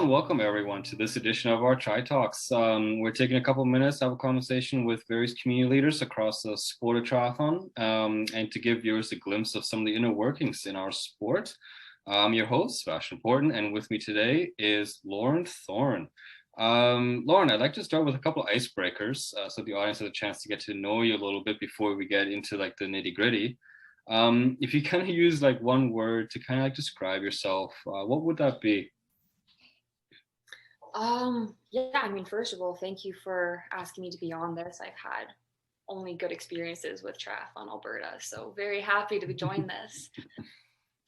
Hello and welcome everyone to this edition of our Tri Talks. We're taking a couple minutes to have a conversation with various community leaders across the sport of triathlon and to give viewers a glimpse of some of the inner workings in our sport. I'm your host, Sebastian Porton, and with me today is Laurin Thorne. Laurin, I'd like to start with a couple of icebreakers so the audience has a chance to get to know you a little bit before we get into like the nitty gritty. If you kind of use like one word to kind of like describe yourself, what would that be? Yeah, I mean, first of all, thank you for asking me to be on this. I've had only good experiences with Triathlon Alberta, so very happy to join this.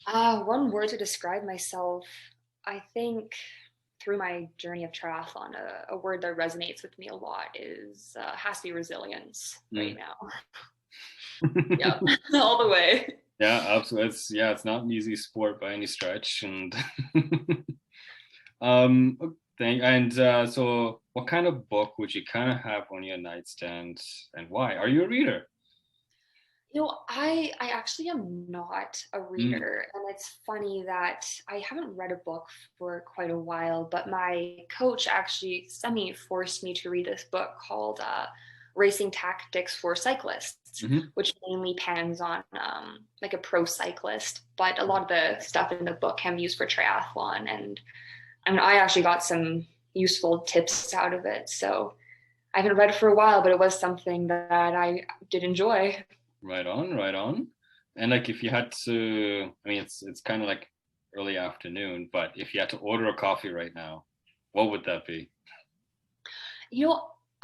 One word to describe myself, I think through my journey of triathlon, a word that resonates with me a lot is has to be resilience right now. Yeah, all the way. Yeah, absolutely. It's not an easy sport by any stretch, and so what kind of book would you kind of have on your nightstand, and why? Are you a reader? I actually am not a reader, and it's funny that I haven't read a book for quite a while, but my coach actually semi-forced me to read this book called Racing Tactics for Cyclists, which mainly pans on like a pro cyclist, but a lot of the stuff in the book can be used for triathlon, and I actually got some useful tips out of it. So I haven't read it for a while, but it was something that I did enjoy. Right on, right on. And like if you had to, I mean, it's kind of like early afternoon, but if you had to order a coffee right now, what would that be?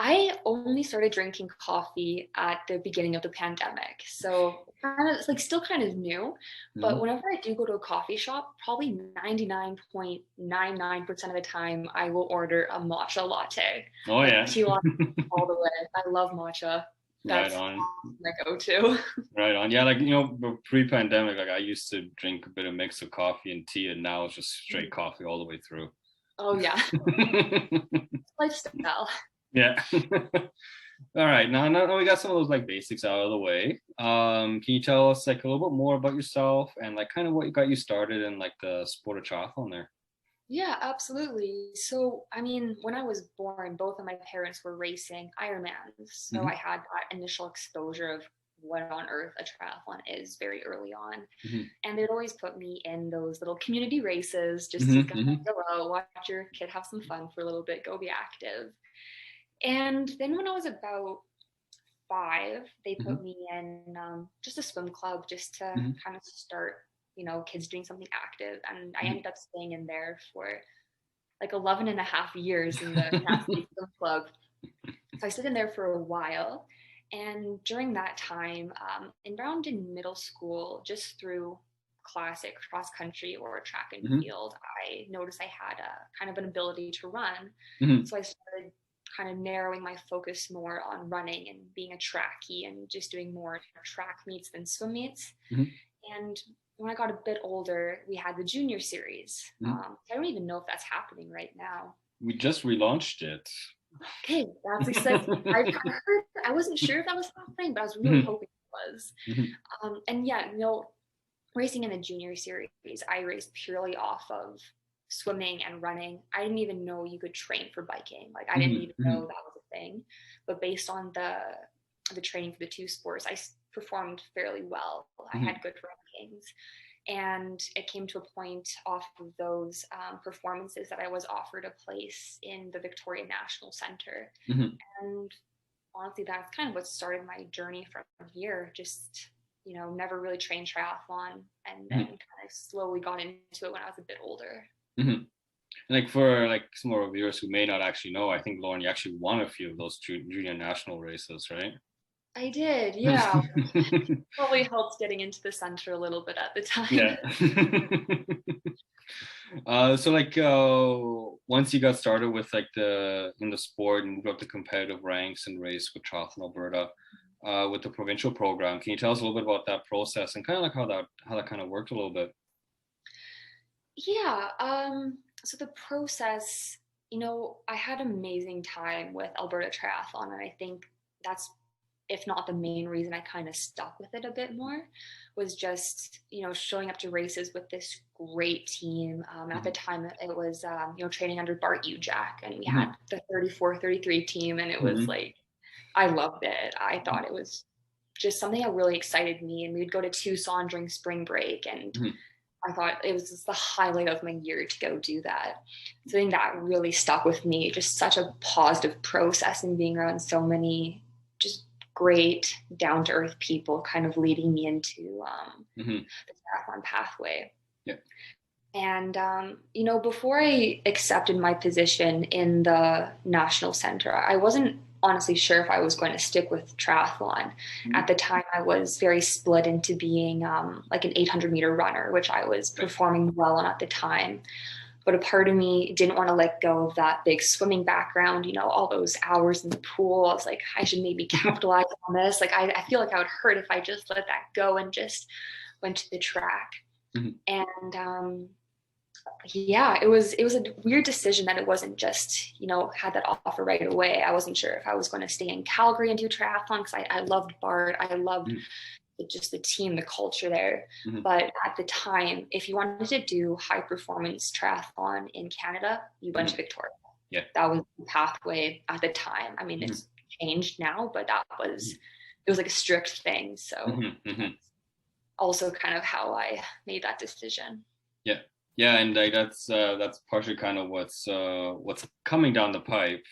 I only started drinking coffee at the beginning of the pandemic. So kind of like still kind of new, but whenever I do go to a coffee shop, probably 99.99% of the time I will order a matcha latte. Oh yeah. Tea latte all the way. I love matcha. That's right on. my go-to. Right on. Yeah, like pre-pandemic, like I used to drink a bit of mix of coffee and tea, and now it's just straight coffee all the way through. Oh yeah. Lifestyle. Yeah. All right. Now we got some of those like basics out of the way. Can you tell us like a little bit more about yourself and like kind of what got you started in like the sport of triathlon there? Yeah, absolutely. So, I mean, when I was born, both of my parents were racing Ironmans. So I had that initial exposure of what on earth a triathlon is very early on. And they'd always put me in those little community races just to go, hello, watch your kid have some fun for a little bit, go be active. And then when I was about 5, they put me in just a swim club just to kind of start, kids doing something active. And I ended up staying in there for like 11 and a half years in the swim club. So I stayed in there for a while. And during that time, around in middle school, just through classic cross country or track and field, I noticed I had a kind of an ability to run. So I started kind of narrowing my focus more on running and being a trackie and just doing more track meets than swim meets. And when I got a bit older, we had the junior series. I don't even know if that's happening right now. We just relaunched it. Okay, that's exciting. I heard, I wasn't sure if that was happening, but I was really hoping it was. And yeah, racing in the junior series, I raced purely off of swimming and running. I didn't even know you could train for biking. Like I didn't even know that was a thing. But based on the training for the two sports, I performed fairly well. I had good rankings. And it came to a point off of those performances that I was offered a place in the Victoria National Center. And honestly, that's kind of what started my journey from here. Just, never really trained triathlon and then kind of slowly got into it when I was a bit older. Like for like some more viewers who may not actually know, I think Laurin, you actually won a few of those junior national races, right? I did, yeah. Probably helped getting into the center a little bit at the time. Yeah. So like once you got started with like in the sport and moved up the competitive ranks and raced with Triathlon Alberta with the provincial program, can you tell us a little bit about that process and kind of like how that kind of worked a little bit? Yeah. So the process, I had an amazing time with Alberta Triathlon, and I think that's if not the main reason I kind of stuck with it a bit more, was just, showing up to races with this great team. At the time, it was, training under Bart Ujak, and we had the 34-33 team, and it was like, I loved it. I thought it was just something that really excited me, and we'd go to Tucson during spring break, and I thought it was just the highlight of my year to go do that. So I think that really stuck with me, just such a positive process, and being around so many just great down-to-earth people kind of leading me into the triathlon pathway. Yeah. And, before I accepted my position in the National Center, I wasn't honestly sure if I was going to stick with triathlon. At the time, I was very split into being like an 800-meter runner, which I was performing well on at the time. But a part of me didn't want to let go of that big swimming background, all those hours in the pool. I was like, I should maybe capitalize on this. Like, I feel like I would hurt if I just let that go and just went to the track. And it was a weird decision that it wasn't just, had that offer right away. I wasn't sure if I was going to stay in Calgary and do triathlon, because I loved Bart. I loved just the team, the culture there. But at the time, if you wanted to do high performance triathlon in Canada, you went to Victoria. Yeah. That was the pathway at the time. I mean, it's changed now, but it was like a strict thing. So also kind of how I made that decision. Yeah. Yeah, and that's partially kind of what's coming down the pipe,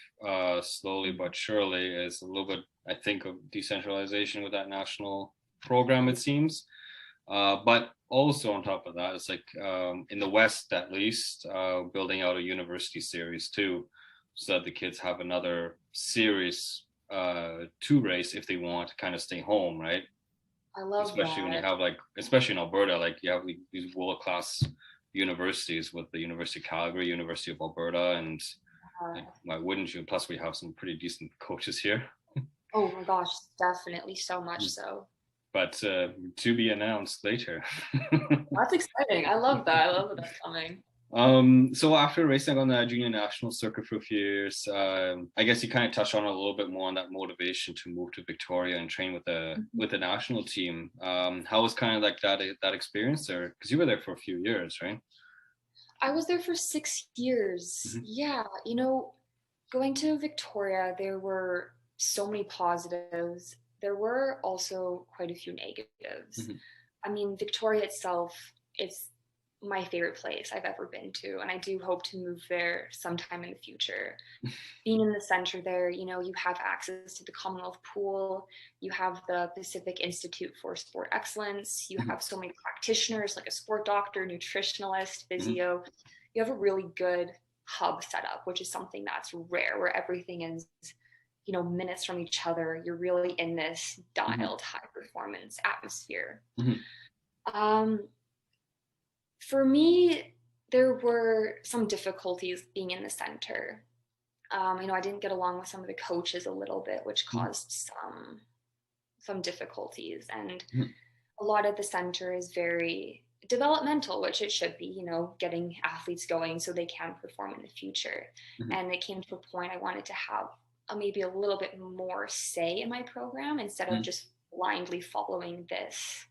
slowly but surely, is a little bit, I think, of decentralization with that national program, it seems. But also on top of that, it's like in the West, at least, building out a university series too, so that the kids have another series to race if they want to kind of stay home, right? I love especially that. When you have, like, especially in Alberta, like you have these world-class universities with the University of Calgary, University of Alberta, and like, why wouldn't you? Plus, we have some pretty decent coaches here. Oh my gosh, definitely, so much so. But to be announced later. That's exciting. I love that. I love that that's coming. So after racing on the junior national circuit for a few years, I guess you kind of touched on a little bit more on that motivation to move to Victoria and train with the national team. How was kind of like that experience there? Because you were there for a few years, right? I was there for 6 years. Yeah, going to Victoria, there were so many positives. There were also quite a few negatives. I mean, Victoria itself, it's my favorite place I've ever been to, and I do hope to move there sometime in the future. Being in the center there, you have access to the Commonwealth Pool, you have the Pacific Institute for Sport Excellence, you have so many practitioners, like a sport doctor, nutritionalist, physio. You have a really good hub set up, which is something that's rare, where everything is minutes from each other. You're really in this dialed high performance atmosphere. For me, there were some difficulties being in the center. I didn't get along with some of the coaches a little bit, which caused some difficulties. And a lot of the center is very developmental, which it should be, getting athletes going so they can perform in the future. And it came to a point I wanted to have maybe a little bit more say in my program, instead of just blindly following this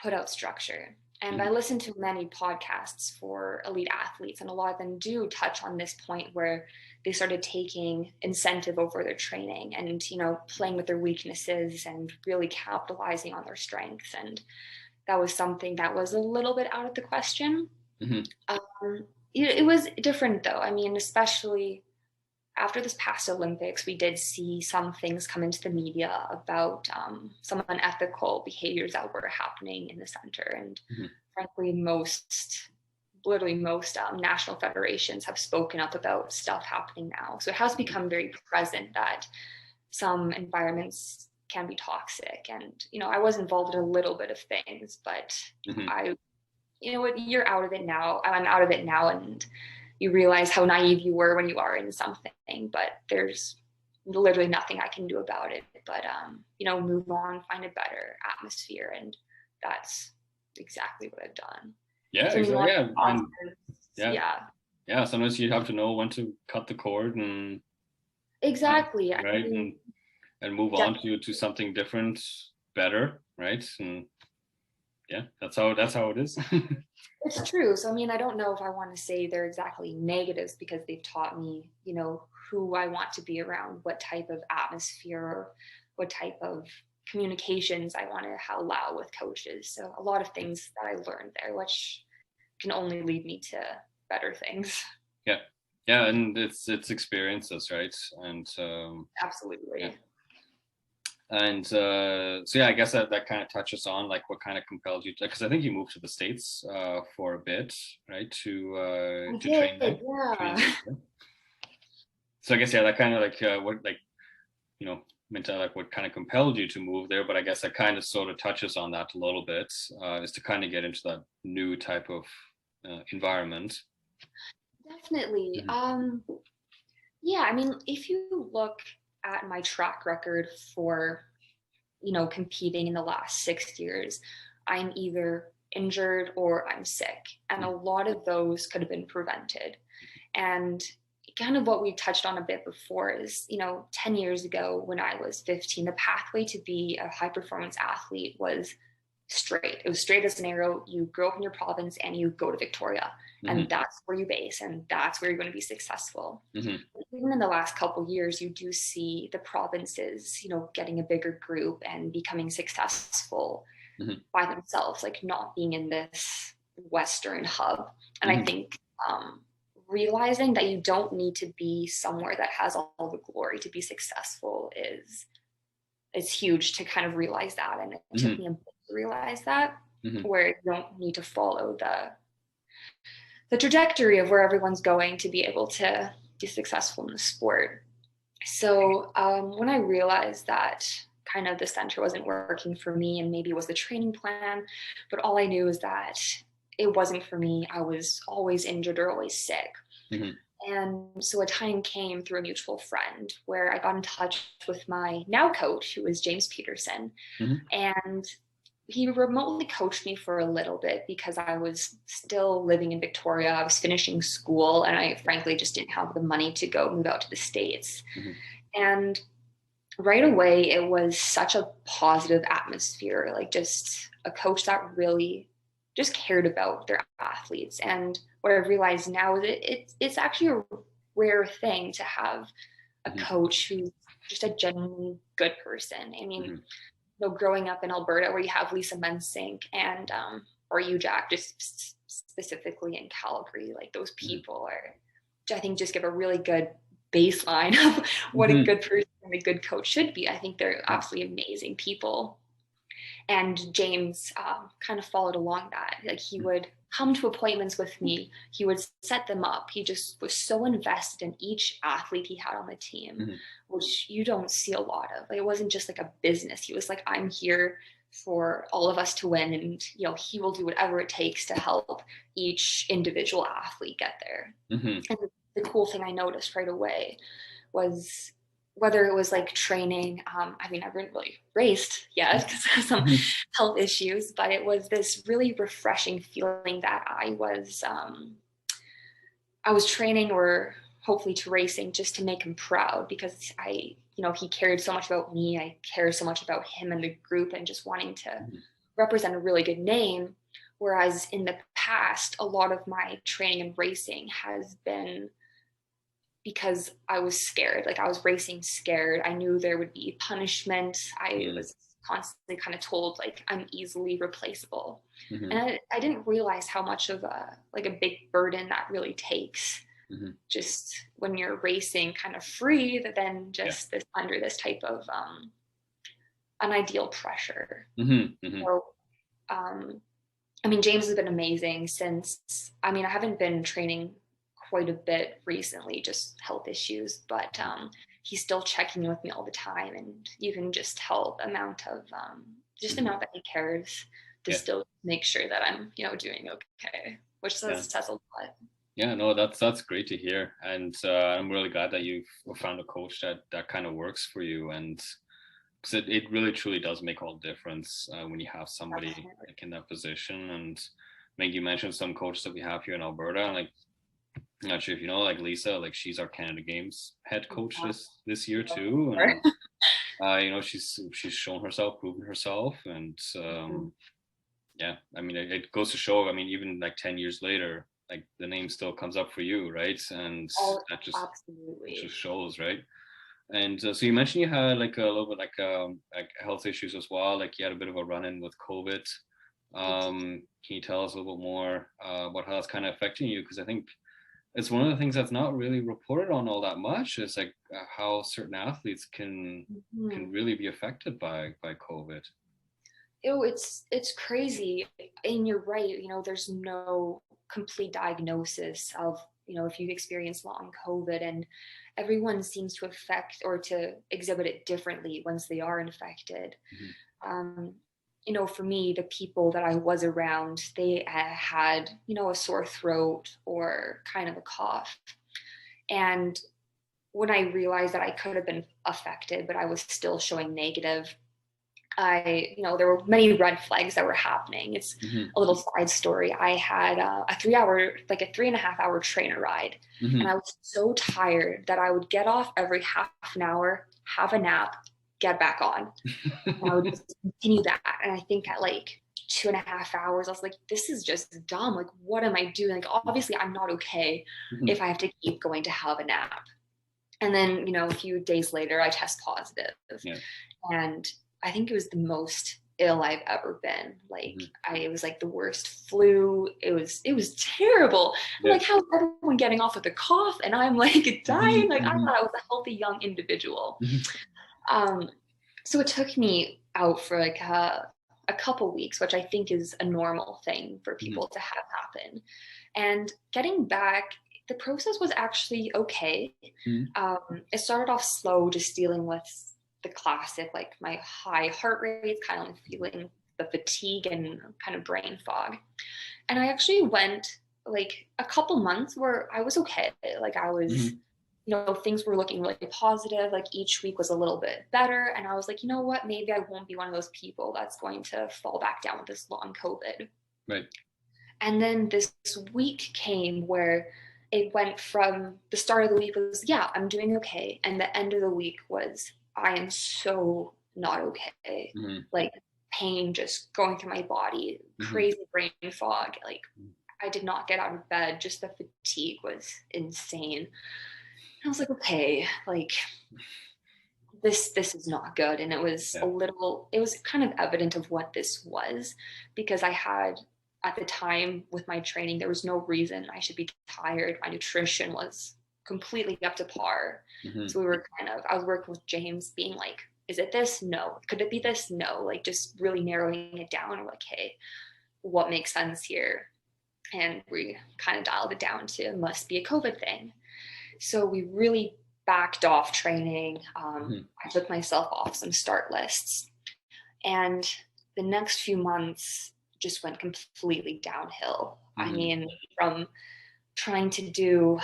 put out structure. And I listened to many podcasts for elite athletes, and a lot of them do touch on this point where they started taking incentive over their training and, playing with their weaknesses and really capitalizing on their strengths. And that was something that was a little bit out of the question. It was different though. I mean, especially after this past Olympics, we did see some things come into the media about some unethical behaviors that were happening in the center. And frankly, most national federations have spoken up about stuff happening now. So it has become very present that some environments can be toxic. And, I was involved in a little bit of things, but you're out of it now. I'm out of it now. And you realize how naive you were when you are in something, but there's literally nothing I can do about it. But, move on, find a better atmosphere. And that's exactly what I've done. Yeah, so exactly. Yeah. Sometimes you have to know when to cut the cord and exactly. right. and move on to something different, better, right? And yeah, that's how it is. It's true. So, I mean, I don't know if I want to say they're exactly negatives because they've taught me, who I want to be around, what type of atmosphere, what type of communications I want to allow with coaches. So a lot of things that I learned there, which can only lead me to better things. Yeah, and it's experiences, right? And absolutely. Yeah. And so yeah, I guess that kind of touches on like what kind of compelled you, because I think you moved to the States for a bit, right? To train there. Yeah. So I guess that kind of like what meant like what kind of compelled you to move there, but I guess that kind of sort of touches on that a little bit, is to kind of get into that new type of environment. Definitely. Yeah, I mean, if you look at my track record for, competing in the last 6 years, I'm either injured or I'm sick. And a lot of those could have been prevented. And kind of what we touched on a bit before is, 10 years ago when I was 15, the pathway to be a high performance athlete was straight. It was straight as an arrow. You grow up in your province and you go to Victoria, and that's where you base, and that's where you're going to be successful. Even in the last couple of years, you do see the provinces, getting a bigger group and becoming successful by themselves, like not being in this Western hub. And I think realizing that you don't need to be somewhere that has all the glory to be successful is huge to kind of realize that. And it took me a bit to realize that, where you don't need to follow the trajectory of where everyone's going to be able to be successful in the sport. So when I realized that kind of the center wasn't working for me, and maybe it was the training plan, but all I knew is that it wasn't for me. I was always injured or always sick. And so a time came through a mutual friend where I got in touch with my now coach, who is James Peterson. And he remotely coached me for a little bit because I was still living in Victoria. I was finishing school, and I frankly just didn't have the money to go move out to the States. And right away, it was such a positive atmosphere, like just a coach that really just cared about their athletes. And what I've realized now is it's actually a rare thing to have a coach who's just a genuinely good person. I mean, growing up in Alberta, where you have Lisa Mensink and or you, Jack, just specifically in Calgary, like those people are, I think, just give a really good baseline of what a good person and a good coach should be. I think they're absolutely amazing people. And James kind of followed along that. Like, he would come to appointments with me. He would set them up. He just was so invested in each athlete he had on the team, which you don't see a lot of. Like, it wasn't just like a business. He was like, I'm here for all of us to win, and he will do whatever it takes to help each individual athlete get there. And the cool thing I noticed right away was, whether it was like training, I mean, I haven't really raced yet because of some health issues, but it was this really refreshing feeling that I was training, or hopefully to racing, just to make him proud, because he cared so much about me. I care so much about him and the group, and just wanting to represent a really good name. Whereas in the past, a lot of my training and racing has been because I was scared. Like, I was racing scared. I knew there would be punishment. I was constantly kind of told, like, I'm easily replaceable. And I didn't realize how much of a big burden that really takes. Just when you're racing kind of free, but then just under this type of unideal pressure. So, I mean, James has been amazing since, I haven't been training quite a bit recently, just health issues, but he's still checking in with me all the time, and you can just tell the amount of the amount that he cares to still make sure that I'm doing okay, which says a lot. Yeah, no, that's great to hear, and I'm really glad that you've found a coach that kind of works for you, and because it really truly does make all the difference when you have somebody like in that position. And like you mentioned, some coaches that we have here in Alberta, like, I'm not sure if you know, like Lisa, like she's our Canada Games head coach this year too. And she's shown herself, proven herself, and yeah, I mean, it goes to show. I mean, even like 10 years later, like the name still comes up for you, right? And Oh, that just absolutely. shows, right? And so you mentioned you had like a little bit like health issues as well. Like you had a bit of a run-in with COVID. Can you tell us a little bit more about how that's kind of affecting you? Because I think it's one of the things that's not really reported on all that much. Is like how certain athletes can Mhm. really be affected by COVID. Oh, it's crazy. And you're right, there's no complete diagnosis of, if you've experienced long COVID, and everyone seems to affect or to exhibit it differently once they are infected. Mm-hmm. Um, for me, the people that I was around, they had, a sore throat or kind of a cough. And when I realized that I could have been affected, but I was still showing negative, there were many red flags that were happening. It's Mm-hmm. a little side story. I had a 3 hour, like a 3.5 hour trainer ride. Mm-hmm. And I was so tired that I would get off every half an hour, have a nap, get back on. And I would just continue that. And I think at like 2.5 hours, I was like, this is just dumb. Like, what am I doing? Like, obviously, I'm not okay Mm-hmm. if I have to keep going to have a nap. And then, a few days later, I test positive. Yeah. And I think it was the most ill I've ever been. Like, Mm-hmm. it was like the worst flu. It was terrible. I'm like, how's everyone getting off with a cough? And I'm like dying. Like, I thought I was a healthy young individual. So it took me out for like a couple weeks, which I think is a normal thing for people to have happen. And getting back, the process was actually okay. It started off slow, just dealing with the classic, like my high heart rate, kind of feeling the fatigue and kind of brain fog. And I actually went like a couple months where I was okay. Like I was, things were looking really positive. Like each week was a little bit better. And I was like, you know what? Maybe I won't be one of those people that's going to fall back down with this long COVID. Right. And then this week came where it went from the start of the week was, yeah, I'm doing okay. And the end of the week was, I am so not okay. Like pain just going through my body, crazy brain fog. Like I did not get out of bed. Just the fatigue was insane. I was like, okay, like this is not good. And it was it was kind of evident of what this was, because I had at the time with my training, there was no reason I should be tired. My nutrition was completely up to par. So we were I was working with James being like, is it this? No. Could it be this? No. Like just really narrowing it down. I'm like, hey, what makes sense here? And we kind of dialed it down to must be a COVID thing. So we really backed off training. I took myself off some start lists. And the next few months just went completely downhill. I mean, from trying to do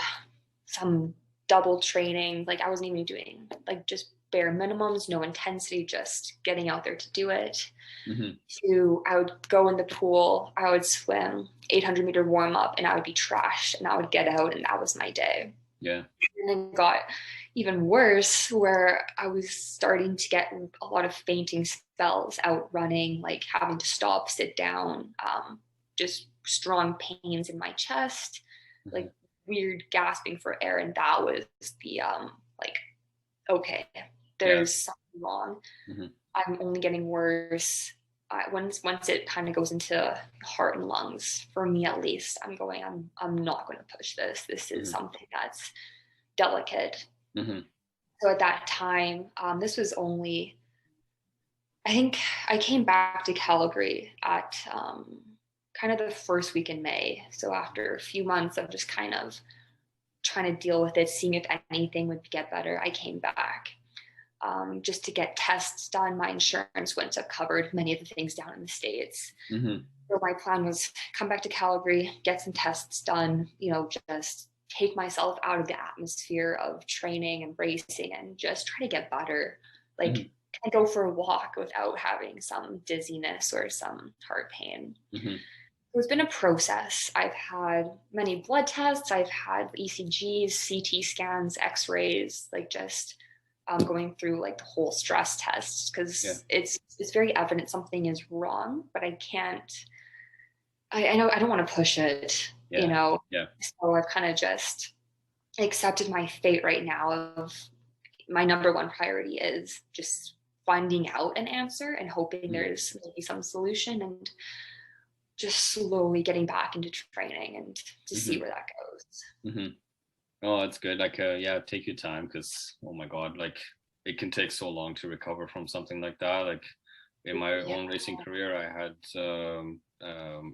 some double training, like I wasn't even doing like just bare minimums, no intensity, just getting out there to do it. To I would go in the pool, I would swim 800-meter warm up, and I would be trashed, and I would get out, and that was my day. Yeah. And then it got even worse, where I was starting to get a lot of fainting spells out running, like having to stop, sit down, just strong pains in my chest, like weird gasping for air. And that was the like, okay, there's something wrong. I'm only getting worse. Once it kind of goes into heart and lungs, for me at least, I'm not going to push this. This is something that's delicate. So at that time, this was only, I think I came back to Calgary at kind of the first week in May. So after a few months of just kind of trying to deal with it, seeing if anything would get better, I came back. Just to get tests done. My insurance wouldn't have covered many of the things down in the States. So my plan was come back to Calgary, get some tests done, just take myself out of the atmosphere of training and racing and just try to get better. Like can I go for a walk without having some dizziness or some heart pain. It's been a process. I've had many blood tests. I've had ECGs, CT scans, x-rays, like just going through like the whole stress test, because it's very evident something is wrong, but I can't. I know I don't want to push it, you know. Yeah. So I've kind of just accepted my fate right now. Of my number one priority is just finding out an answer and hoping there's maybe some solution, and just slowly getting back into training and to see where that goes. Oh, that's good. Like, take your time, because oh my God, like it can take so long to recover from something like that. Like in my own racing career, I had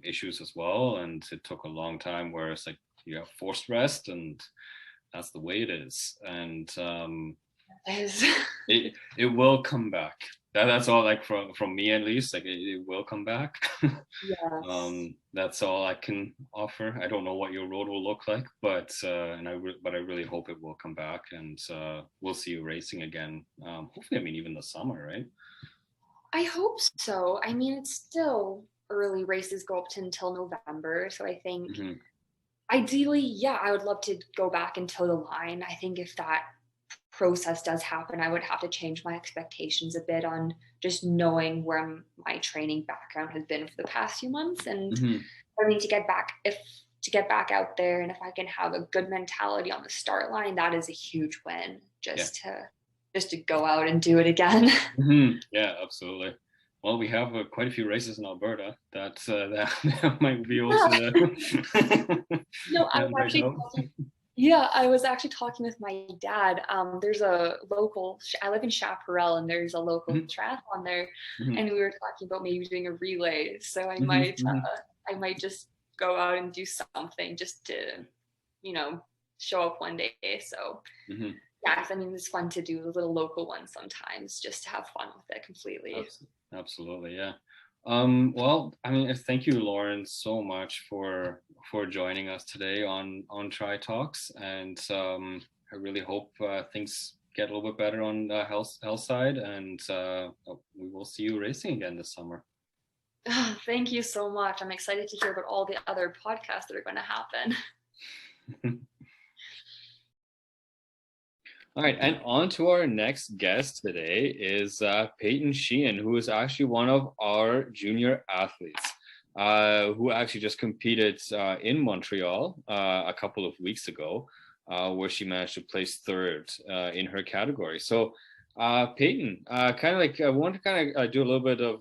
issues as well, and it took a long time. Where it's like you have forced rest, and that's the way it is. And it will come back. That's all. Like from me at least, like it will come back. Yes. That's all I can offer. I don't know what your road will look like, but I really hope it will come back, and we'll see you racing again. Hopefully, I mean even the summer, right? I hope so. I mean, it's still early. Races go up to until November, so I think ideally, I would love to go back and toe the line. I think if that process does happen, I would have to change my expectations a bit on just knowing where my training background has been for the past few months, and I mean to get back out there, and if I can have a good mentality on the start line, that is a huge win. Just to go out and do it again. Yeah, absolutely. Well, we have quite a few races in Alberta that might be also. No, I was actually talking with my dad. There's a local, I live in Chaparral, and there's a local triathlon there. And we were talking about maybe doing a relay. So I might just go out and do something just to, show up one day. So I mean, it's fun to do a little local one sometimes, just to have fun with it completely. Absolutely. Yeah. Well, I mean, thank you, Laurin, so much for joining us today on Tri Talks, and I really hope things get a little bit better on the health side, and we will see you racing again this summer. Thank you so much. I'm excited to hear about all the other podcasts that are going to happen. All right, and on to our next guest today is Payton Sheehan, who is actually one of our junior athletes, who actually just competed in Montreal a couple of weeks ago, where she managed to place third in her category. So, Payton, I want to do a little bit of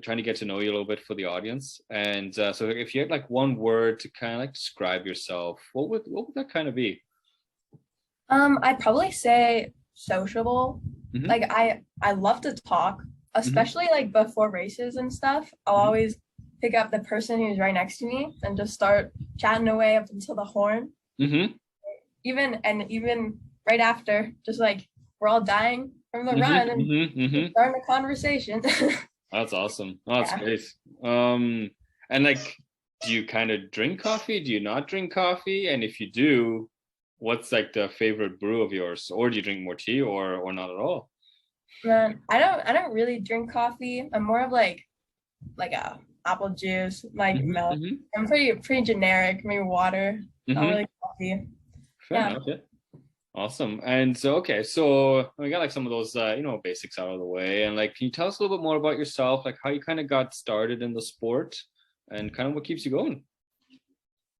trying to get to know you a little bit for the audience. And so, if you had like one word to kind of like describe yourself, what would that kind of be? I'd probably say sociable. Like I love to talk, especially like before races and stuff. I'll always pick up the person who's right next to me and just start chatting away up until the horn. Even right after, just like we're all dying from the run and starting a conversation. That's awesome. Oh, that's great. And like, do you kind of drink coffee? Do you not drink coffee? And if you do, what's like the favorite brew of yours? Or do you drink more tea or not at all? I don't really drink coffee. I'm more of like a apple juice, like milk. I'm pretty generic, maybe water, not really coffee. Fair enough, yeah. Awesome. And so so we got like some of those basics out of the way, and like can you tell us a little bit more about yourself, like how you kind of got started in the sport and kind of what keeps you going?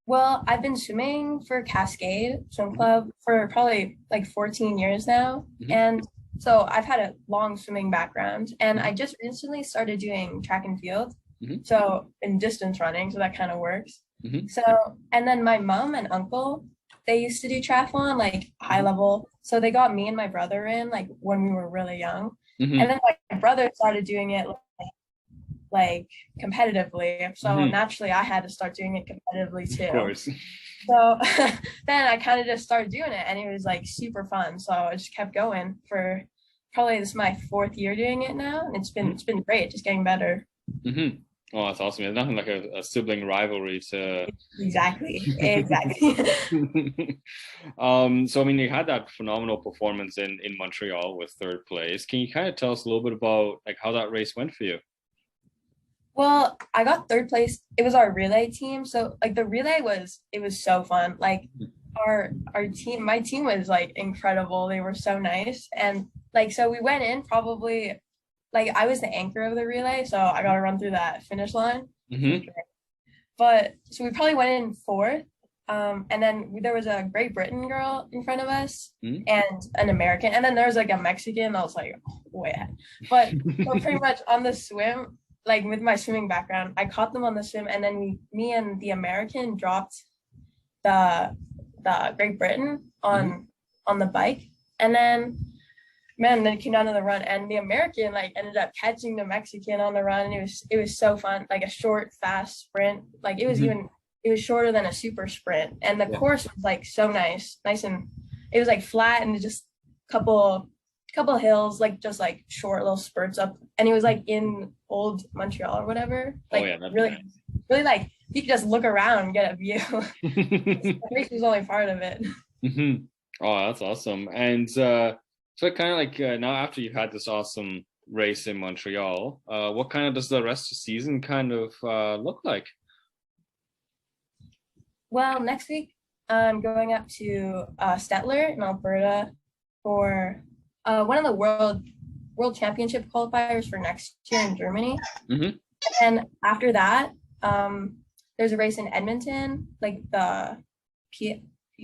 Well, I've been swimming for Cascade Swim Club for probably like 14 years now. And so I've had a long swimming background, and I just recently started doing track and field. So in distance running, so that kind of works. So, and then my mom and uncle, they used to do triathlon, like high level. So they got me and my brother in like when we were really young. And then my brother started doing it like competitively, so naturally I had to start doing it competitively too. Of course. So then I kind of just started doing it, and it was like super fun. So I just kept going for probably this is my 4th year doing it now, and it's been great, just getting better. Oh, that's awesome. There's nothing like a sibling rivalry to exactly. So I mean, you had that phenomenal performance in Montreal with 3rd place. Can you kind of tell us a little bit about like how that race went for you? Well, I got 3rd place. It was our relay team. So like the relay was so fun. Like our team, my team was like incredible. They were so nice. And like, so we went in probably like I was the anchor of the relay, so I got to run through that finish line. Mm-hmm. But so we probably went in fourth. And then there was a Great Britain girl in front of us and an American, and then there was like a Mexican. I was like, oh, way ahead. But so pretty much on the swim, like with my swimming background, I caught them on the swim, and then me and the American dropped the Great Britain on the bike, and then man, then it came down to the run, and the American like ended up catching the Mexican on the run, and it was so fun, like a short, fast sprint. Like it was even it was shorter than a super sprint, and the course was like so nice, and it was like flat and just couple hills, like just like short little spurts up, and it was like in old Montreal or whatever. Like really like you could just look around and get a view. The race was only part of it. Oh, that's awesome. And so kind of like now after you've had this awesome race in Montreal, what kind of does the rest of the season kind of look like? Well, next week I'm going up to Stettler in Alberta for one of the world championship qualifiers for next year in Germany. And then after that, there's a race in Edmonton, like the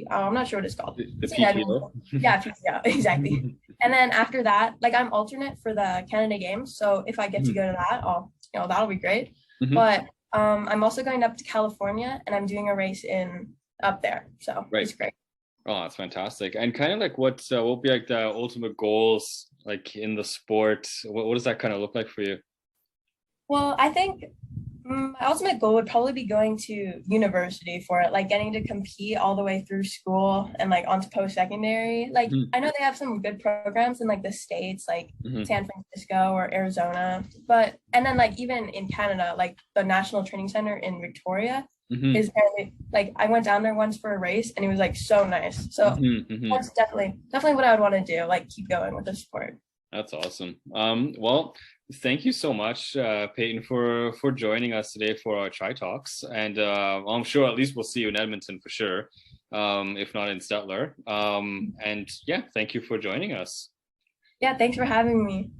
I'm not sure what it's called. The PTO? Yeah, PTO, exactly. And then after that, like I'm alternate for the Canada Games, so if I get to go to that, that'll be great. But I'm also going up to California, and I'm doing a race up there, so it's great. Oh, that's fantastic. And kind of like what will be like the ultimate goals like in the sport? What does that kind of look like for you? Well, I think my ultimate goal would probably be going to university for it, like getting to compete all the way through school and like onto post-secondary. Like I know they have some good programs in like the States, like San Francisco or Arizona, and then like even in Canada, like the National Training Center in Victoria is apparently, like I went down there once for a race and it was like so nice. So that's definitely what I would want to do, like keep going with the sport. That's awesome. Well, thank you so much, Payton, for joining us today for our Tri Talks. And I'm sure at least we'll see you in Edmonton for sure, if not in Stettler. And yeah, thank you for joining us. Yeah, thanks for having me.